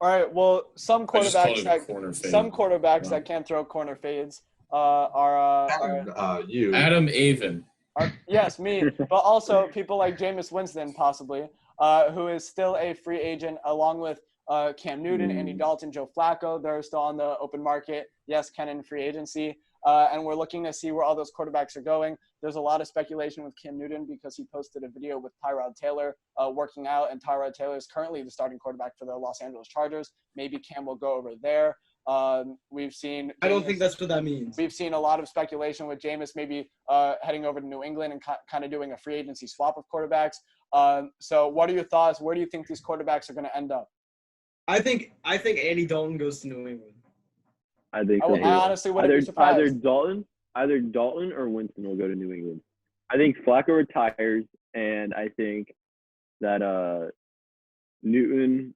All right. Well, some quarterbacks Wow. that can't throw corner fades are You. Adam Avin. yes, me, but also people like Jameis Winston, possibly, who is still a free agent, along with Cam Newton, Andy Dalton, Joe Flacco. They're still on the open market. Yes, Kennan free agency. And we're looking to see where all those quarterbacks are going. There's a lot of speculation with Cam Newton because he posted a video with Tyrod Taylor working out, and Tyrod Taylor is currently the starting quarterback for the Los Angeles Chargers. Maybe Cam will go over there. We've seen – I don't think that's what that means. We've seen a lot of speculation with Jameis maybe heading over to New England and kind of doing a free agency swap of quarterbacks. So what are your thoughts? Where do you think these quarterbacks are going to end up? I think Andy Dalton goes to New England. I think so. I honestly wouldn't be surprised. Either Dalton or Winston will go to New England. I think Flacco retires, and I think that Newton.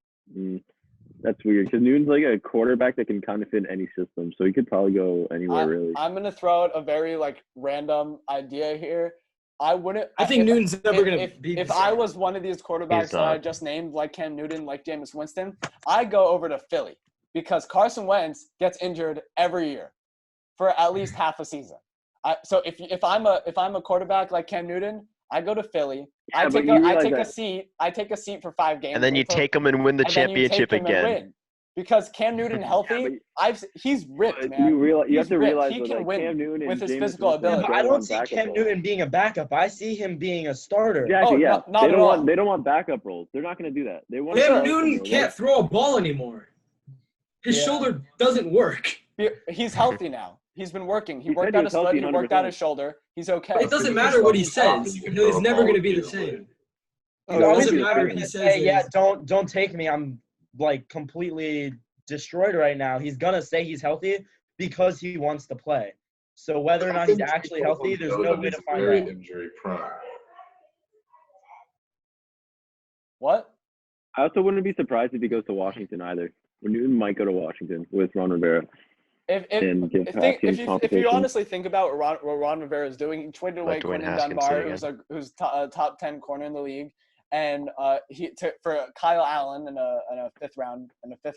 That's weird because Newton's like a quarterback that can kind of fit in any system, so he could probably go anywhere really. I'm gonna throw out a very random idea here. I think Newton's never gonna be. If I was one of these quarterbacks that I just named, like Cam Newton, like Jameis Winston, I'd go over to Philly because Carson Wentz gets injured every year for at least half a season. So if I'm a quarterback like Cam Newton, I go to Philly. Yeah, I take a seat for 5 games. And then you take him and win the championship again. Because Cam Newton healthy, he's ripped, man. You have to realize he can win Cam Newton with his Jameis physical Winston ability. I don't see Cam Newton being a backup. I see him being a starter. Exactly, yeah. Not at all. They don't want backup roles. They're not going to do that. They want Cam Newton can't throw a ball anymore. His shoulder doesn't work. He's healthy now. He's been working. He worked out his foot. He worked out his shoulder. He's okay. It doesn't matter what he says. He's never going to be the same. It doesn't matter what he says. Yeah, don't take me. I'm completely destroyed right now. He's gonna say he's healthy because he wants to play. So whether or not he's actually healthy, there's no way to find out. Injury prone. What? I also wouldn't be surprised if he goes to Washington either. Newton might go to Washington with Ron Rivera. If you honestly think about what Ron Rivera is doing, he traded away Quinton Dunbar, who's a top 10 corner in the league, and for Kyle Allen and a fifth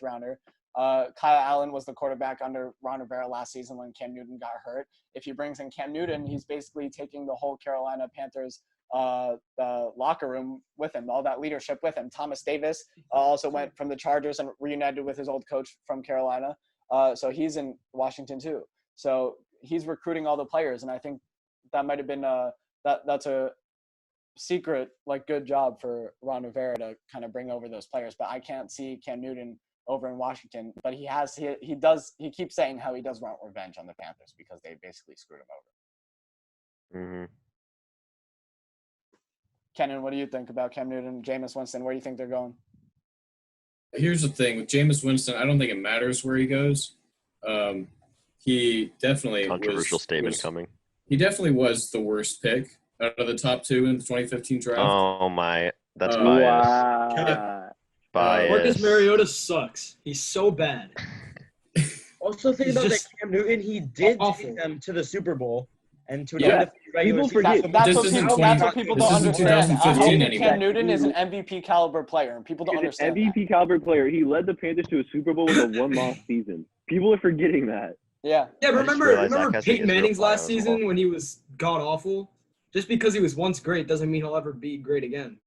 rounder. Kyle Allen was the quarterback under Ron Rivera last season when Cam Newton got hurt. If he brings in Cam Newton, he's basically taking the whole Carolina Panthers locker room with him, all that leadership with him. Thomas Davis also went from the Chargers and reunited with his old coach from Carolina. So he's in Washington too. So he's recruiting all the players, and I think that might have been that's a secret good job for Ron Rivera to kind of bring over those players. But I can't see Cam Newton over in Washington. But he keeps saying how he does want revenge on the Panthers because they basically screwed him over. Mm-hmm. Kennan, what do you think about Cam Newton, Jameis Winston? Where do you think they're going? Here's the thing. With Jameis Winston, I don't think it matters where he goes. He definitely Controversial statement coming. He definitely was the worst pick out of the top 2 in the 2015 draft. Oh, my. That's bias. Wow. Bias. Marcus Mariota sucks. He's so bad. Also think about that Cam Newton, he did take them to the Super Bowl and to the regular season. That's what people don't understand. Cam Newton is an Yeah. MVP caliber player, and people don't understand MVP caliber player. He led the Panthers to a Super Bowl with a 1-loss season. People are forgetting that. Yeah. Yeah, remember Peyton Manning's last season when he was god-awful? Just because he was once great doesn't mean he'll ever be great again.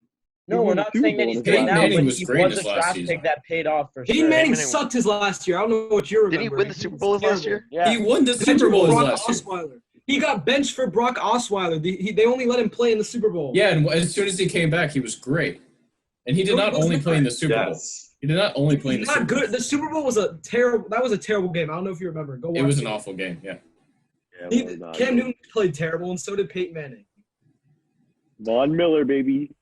No, we're not saying that he's great now, but he was a draft pick that paid off for sure. Peyton Manning sucked his last year. I don't know what you remember. Did he win the Super Bowl last year? Yeah. He won the Super Bowl last year. Osweiler. He got benched for Brock Osweiler. They only let him play in the Super Bowl. Yeah, and as soon as he came back, he was great. And he did not only play in the Super Bowl. He did not only play in the Super Bowl. The Super Bowl was a terrible game. I don't know if you remember. Go watch it. It was an awful game, yeah. Cam Newton played terrible, and so did Peyton Manning. Von Miller, baby.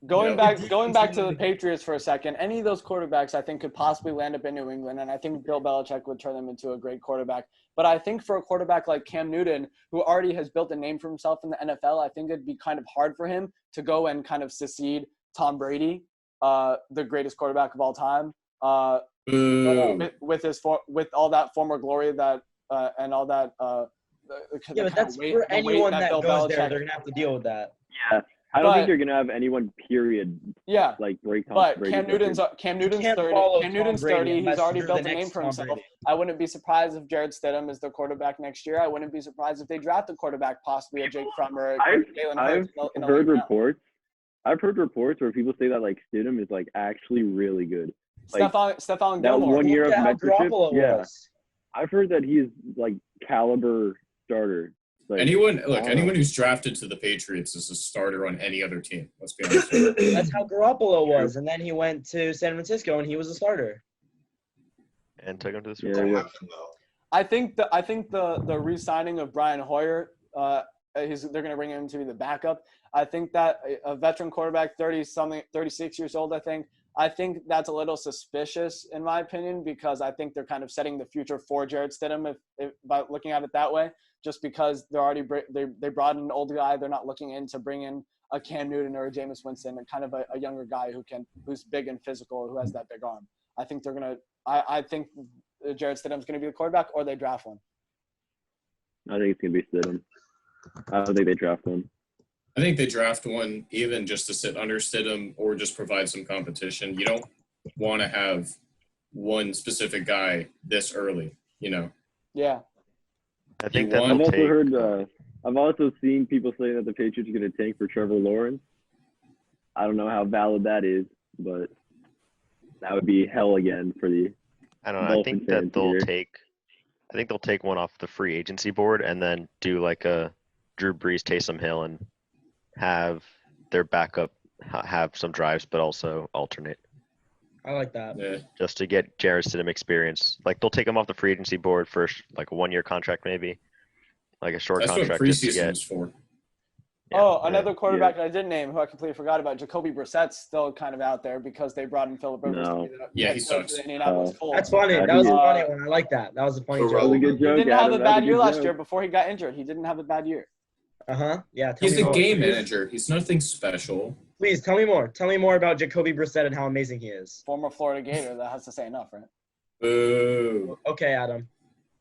Going back to the Patriots for a second, any of those quarterbacks I think could possibly land up in New England, and I think Bill Belichick would turn them into a great quarterback. But I think for a quarterback like Cam Newton, who already has built a name for himself in the NFL, I think it'd be kind of hard for him to go and kind of succeed Tom Brady, the greatest quarterback of all time, with all that former glory that and all that. But that's for anyone that goes there. They're gonna have to deal with that. Yeah. I don't think they're gonna have anyone. Period. Yeah. Like break. But Cam Newton's 30. Cam Newton's 30. He's already built a name for himself. I wouldn't be surprised if Jarrett Stidham is the quarterback next year. I wouldn't be surprised if they draft a quarterback, possibly a Jake Fromm or Jalen Hurts. I've heard reports. I've heard reports where people say that like Stidham is like actually really good. Like, Stephon that Gilmore. 1 year of mentorship. Yeah. I've heard that he's like caliber starter. Like, anyone who's drafted to the Patriots is a starter on any other team. Let's be honest. That's how Garoppolo was, and then he went to San Francisco and he was a starter. And took him to the Super Bowl. I think the re-signing of Brian Hoyer, they're going to bring him to be the backup. I think that a veteran quarterback, 36 years old, I think that's a little suspicious in my opinion, because I think they're kind of setting the future for Jarrett Stidham if by looking at it that way. Just because they brought in an old guy, they're not looking to bring in a Cam Newton or a Jameis Winston, and kind of a younger guy who's big and physical, who has that big arm. I think they're gonna. I think Jarrett Stidham's gonna be the quarterback, or they draft one. I think it's gonna be Stidham. I don't think they draft one. I think they draft one even just to sit under Stidham or just provide some competition. You don't want to have one specific guy this early, you know. Yeah. I think I've also seen people say that the Patriots are going to tank for Trevor Lawrence. I don't know how valid that is, but that would be hell again for the. I don't know. I think that they'll take one off the free agency board and then do like a Drew Brees, Taysom Hill, and have their backup have some drives, but also alternate. I like that. Yeah. Just to get Jarrett Stidham experience. Like, they'll take him off the free agency board for, like, a 1-year contract maybe. Like a short contract. That's what preseason is for. Yeah, another quarterback that I didn't name, who I completely forgot about, Jacoby Brissett's still kind of out there because they brought in Phillip Rivers. Yeah, he sucks. That's funny. That was a funny one. I like that. That was a funny joke. That was a good joke. He didn't have a bad year last year before he got injured. He didn't have a bad year. Yeah. He's a game manager. He's nothing special. Please tell me more. Tell me more about Jacoby Brissett and how amazing he is. Former Florida Gator. That has to say enough, right? Boo. Okay, Adam.